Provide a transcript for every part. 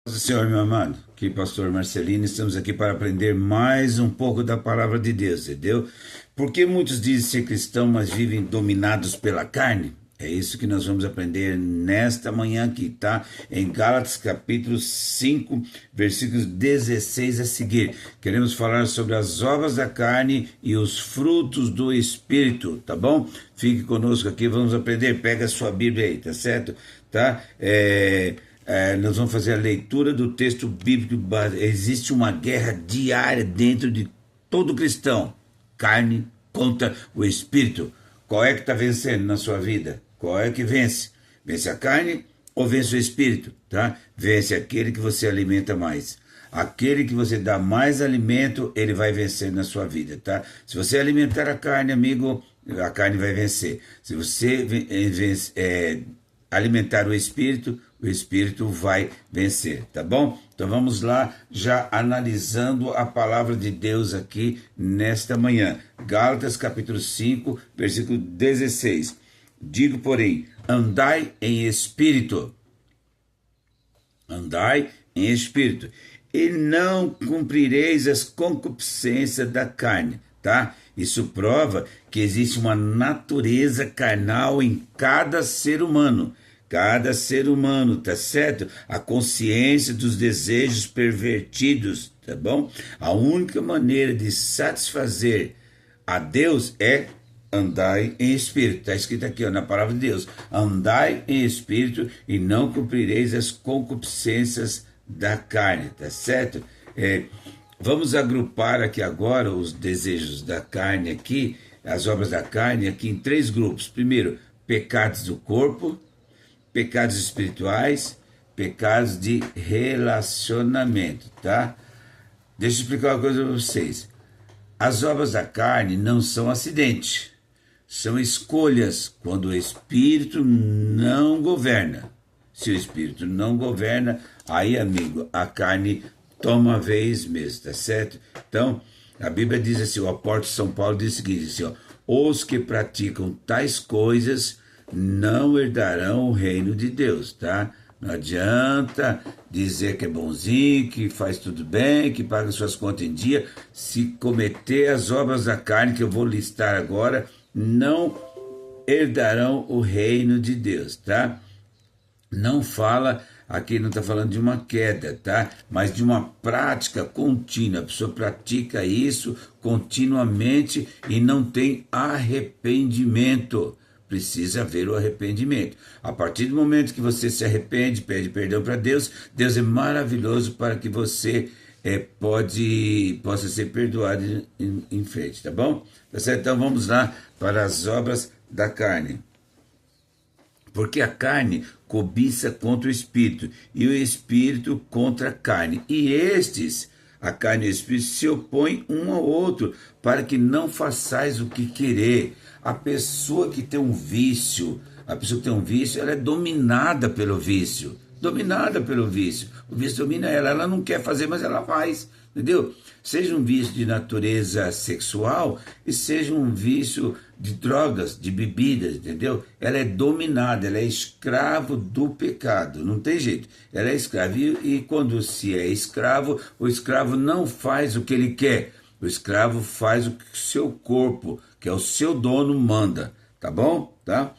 Senhor, meu amado, aqui pastor Marcelino, estamos aqui para aprender mais um pouco da palavra de Deus, entendeu? Porque muitos dizem ser cristãos, mas vivem dominados pela carne? É isso que nós vamos aprender nesta manhã aqui, tá? Em Gálatas capítulo 5, versículos 16 a seguir. Queremos falar sobre as obras da carne e os frutos do Espírito, tá bom? Fique conosco aqui, vamos aprender. Pega a sua Bíblia aí, tá certo? Tá? Nós vamos fazer a leitura do texto bíblico. Existe uma guerra diária dentro de todo cristão. Carne contra o Espírito. Qual é que está vencendo na sua vida? Qual é que vence? Vence a carne ou vence o Espírito? Tá? Vence aquele que você alimenta mais. Aquele que você dá mais alimento, ele vai vencer na sua vida, tá? Se você alimentar a carne, amigo, a carne vai vencer. Se você alimentar o Espírito vai vencer, tá bom? Então vamos lá, já analisando a palavra de Deus aqui nesta manhã. Gálatas capítulo 5, versículo 16. Digo, porém, andai em espírito. Andai em espírito. E não cumprireis as concupiscências da carne, tá? Isso prova que existe uma natureza carnal em cada ser humano. Cada ser humano, tá certo? A consciência dos desejos pervertidos, tá bom? A única maneira de satisfazer a Deus é andai em espírito. Está escrito aqui, ó, na palavra de Deus. Andai em espírito e não cumprireis as concupiscências da carne, tá certo? Vamos agrupar aqui agora os desejos da carne aqui, as obras da carne aqui em três grupos. Primeiro, pecados do corpo, pecados espirituais, pecados de relacionamento, tá? Deixa eu explicar uma coisa para vocês. As obras da carne não são acidente, são escolhas quando o Espírito não governa. Se o Espírito não governa, aí, amigo, a carne toma a vez mesmo, tá certo? Então, a Bíblia diz assim, o apóstolo São Paulo diz o seguinte, assim, ó, os que praticam tais coisas não herdarão o reino de Deus, tá? Não adianta dizer que é bonzinho, que faz tudo bem, que paga suas contas em dia. Se cometer as obras da carne, que eu vou listar agora, não herdarão o reino de Deus, tá? Não fala, aqui não está falando de uma queda, tá? Mas de uma prática contínua. A pessoa pratica isso continuamente e não tem arrependimento. Precisa haver o arrependimento. A partir do momento que você se arrepende, pede perdão para Deus, Deus é maravilhoso para que você possa ser perdoado em frente, tá bom? Tá certo? Então vamos lá para as obras da carne. Porque a carne cobiça contra o espírito, e o espírito contra a carne. E estes, a carne e o espírito, se opõem um ao outro, para que não façais o que querer. A pessoa que tem um vício, ela é dominada pelo vício. Dominada pelo vício. O vício domina ela, ela não quer fazer, mas ela faz. Entendeu? Seja um vício de natureza sexual e seja um vício de drogas, de bebidas, entendeu? Ela é dominada, ela é escravo do pecado, não tem jeito. Ela é escrava e quando se é escravo, o escravo não faz o que ele quer. O escravo faz o que o seu corpo, que é o seu dono, manda, tá bom? Tá?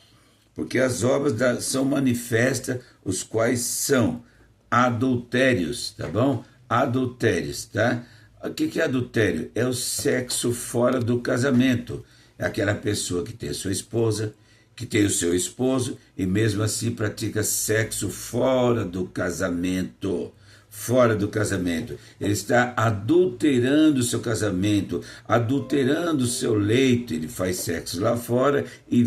Porque as obras são manifestas, os quais são adultérios, tá bom? Adultérios, tá? O que é adultério? É o sexo fora do casamento. É aquela pessoa que tem a sua esposa, que tem o seu esposo e mesmo assim pratica sexo fora do casamento. Fora do casamento. Ele está adulterando o seu casamento, adulterando o seu leito. Ele faz sexo lá fora e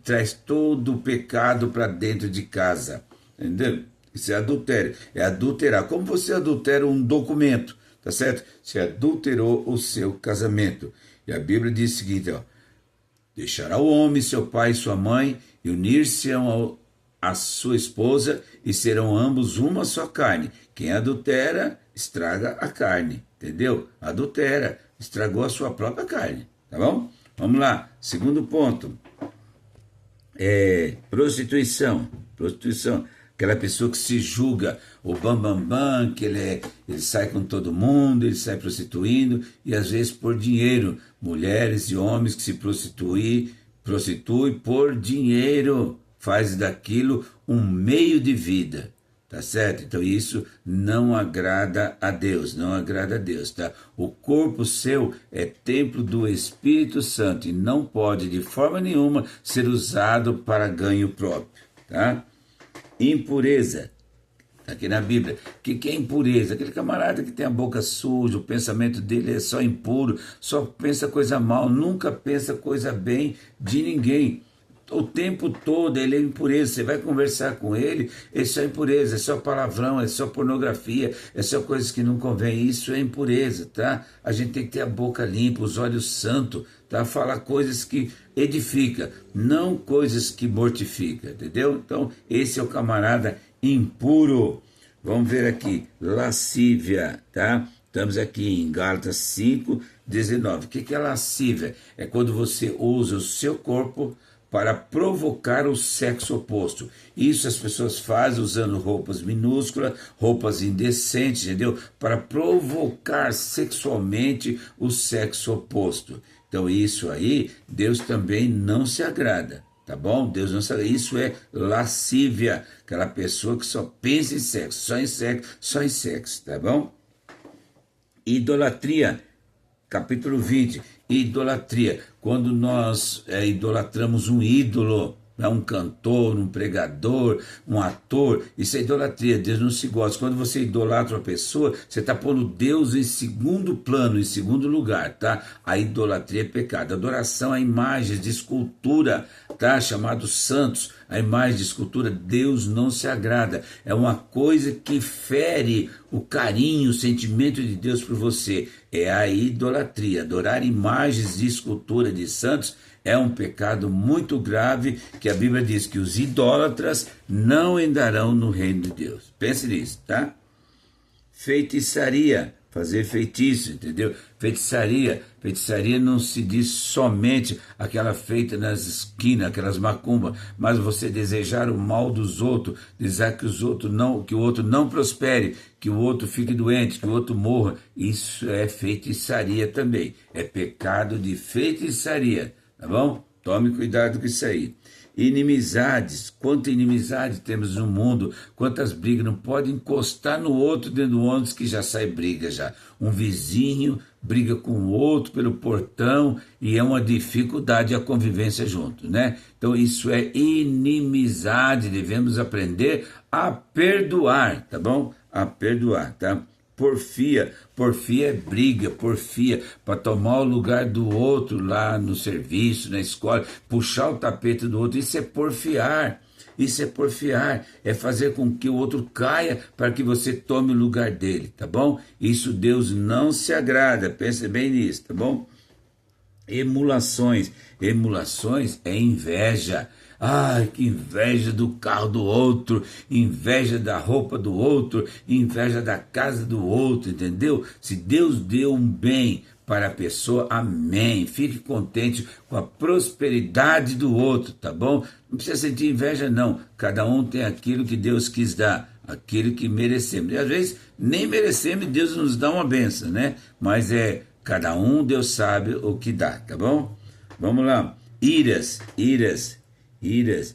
traz todo o pecado para dentro de casa. Entendeu? Isso é adultério. É adulterar. Como você adultera um documento, tá certo? Você adulterou o seu casamento. E a Bíblia diz o seguinte, ó. Deixará o homem, seu pai e sua mãe, e unir-se-ão a sua esposa, e serão ambos uma só carne. Quem adultera, estraga a carne, entendeu? Adultera, estragou a sua própria carne, tá bom? Vamos lá, segundo ponto. Prostituição. Aquela pessoa que se julga o bambambam, bam, bam, que ele sai com todo mundo, ele sai prostituindo, e às vezes por dinheiro. Mulheres e homens que se prostituem por dinheiro, faz daquilo um meio de vida. Tá certo? Então isso não agrada a Deus, não agrada a Deus, tá? O corpo seu é templo do Espírito Santo e não pode de forma nenhuma ser usado para ganho próprio, tá? Impureza. Aqui na Bíblia, o que é impureza? Aquele camarada que tem a boca suja, o pensamento dele é só impuro, só pensa coisa mal, nunca pensa coisa bem de ninguém. O tempo todo ele é impureza, você vai conversar com ele, é só impureza, é só palavrão, é só pornografia, é só coisas que não convém, isso é impureza, tá? A gente tem que ter a boca limpa, os olhos santos, tá? Falar coisas que edificam, não coisas que mortificam, entendeu? Então esse é o camarada impuro. Vamos ver aqui, lascívia, tá? Estamos aqui em Gálatas 5:19. O que é lascívia? É quando você usa o seu corpo para provocar o sexo oposto. Isso as pessoas fazem usando roupas minúsculas, roupas indecentes, entendeu? Para provocar sexualmente o sexo oposto. Então isso aí, Deus também não se agrada, tá bom? Deus não se agrada. Isso é lascívia, aquela pessoa que só pensa em sexo, só em sexo, só em sexo, tá bom? Idolatria. Capítulo 20, idolatria. Quando nós idolatramos um ídolo, um cantor, um pregador, um ator, isso é idolatria, Deus não se gosta. Quando você idolatra uma pessoa, você está pondo Deus em segundo plano, em segundo lugar, tá? A idolatria é pecado. Adoração a imagens de escultura, tá? Chamados santos, a imagem de escultura, Deus não se agrada. É uma coisa que fere o carinho, o sentimento de Deus por você. É a idolatria. Adorar imagens de escultura de santos é um pecado muito grave, que a Bíblia diz que os idólatras não entrarão no reino de Deus. Pense nisso, tá? Feitiçaria, fazer feitiço, entendeu? Feitiçaria não se diz somente aquela feita nas esquinas, aquelas macumbas, mas você desejar o mal dos outros, desejar que o outro não prospere, que o outro fique doente, que o outro morra. Isso é feitiçaria também, é pecado de feitiçaria. Tá bom? Tome cuidado com isso aí. Inimizades, quanta inimizade temos no mundo, quantas brigas, não pode encostar no outro dentro do ônibus que já sai briga já. Um vizinho briga com o outro pelo portão e é uma dificuldade a convivência junto, né? Então isso é inimizade, devemos aprender a perdoar, tá bom? A perdoar, tá? Porfia é briga, porfia, para tomar o lugar do outro lá no serviço, na escola, puxar o tapete do outro, isso é porfiar, é fazer com que o outro caia para que você tome o lugar dele, tá bom? Isso Deus não se agrada, pense bem nisso, tá bom? Emulações é inveja. Ai, que inveja do carro do outro, inveja da roupa do outro, inveja da casa do outro, entendeu? Se Deus deu um bem para a pessoa, amém. Fique contente com a prosperidade do outro, tá bom? Não precisa sentir inveja, não. Cada um tem aquilo que Deus quis dar, aquilo que merecemos. E às vezes nem merecemos e Deus nos dá uma benção, né? Mas cada um, Deus sabe o que dá, tá bom? Vamos lá. Iras,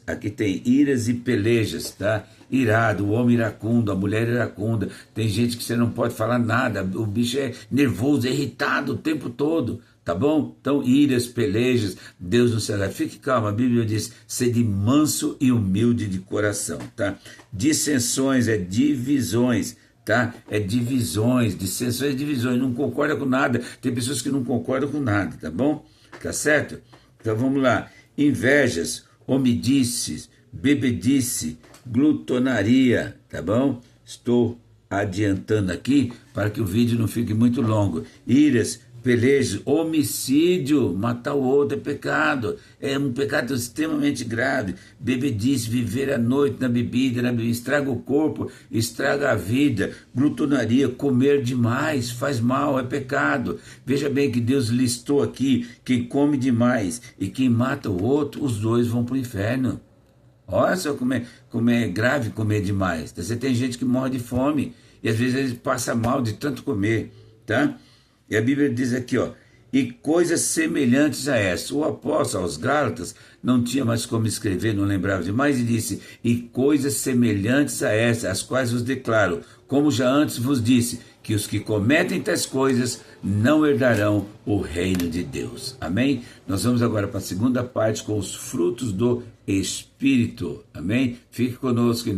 aqui tem iras e pelejas, tá? Irado, o homem iracundo, a mulher iracunda, tem gente que você não pode falar nada, o bicho é nervoso, é irritado o tempo todo, tá bom? Então, iras, pelejas, Deus não se agrada. Fique calmo, a Bíblia diz, sede manso e humilde de coração, tá? Dissensões, divisões, tá? Dissensões, divisões, não concorda com nada, tem pessoas que não concordam com nada, tá bom? Tá certo? Então, vamos lá. Invejas, homedices, bebedice, glutonaria, tá bom? Estou adiantando aqui para que o vídeo não fique muito longo. Iras, pelejas, homicídio, matar o outro é pecado, é um pecado extremamente grave. Bebedice, viver à noite na bebida, estraga o corpo, estraga a vida. Glutonaria, comer demais, faz mal, é pecado. Veja bem que Deus listou aqui, quem come demais e quem mata o outro, os dois vão para o inferno. Olha só como é grave comer demais. Você tem gente que morre de fome e às vezes ele passa mal de tanto comer, tá? E a Bíblia diz aqui, ó, e coisas semelhantes a essa. O apóstolo aos Gálatas não tinha mais como escrever, não lembrava demais, e disse, e coisas semelhantes a essa, as quais vos declaro, como já antes vos disse, que os que cometem tais coisas não herdarão o reino de Deus. Amém? Nós vamos agora para a segunda parte com os frutos do Espírito. Amém? Fique conosco.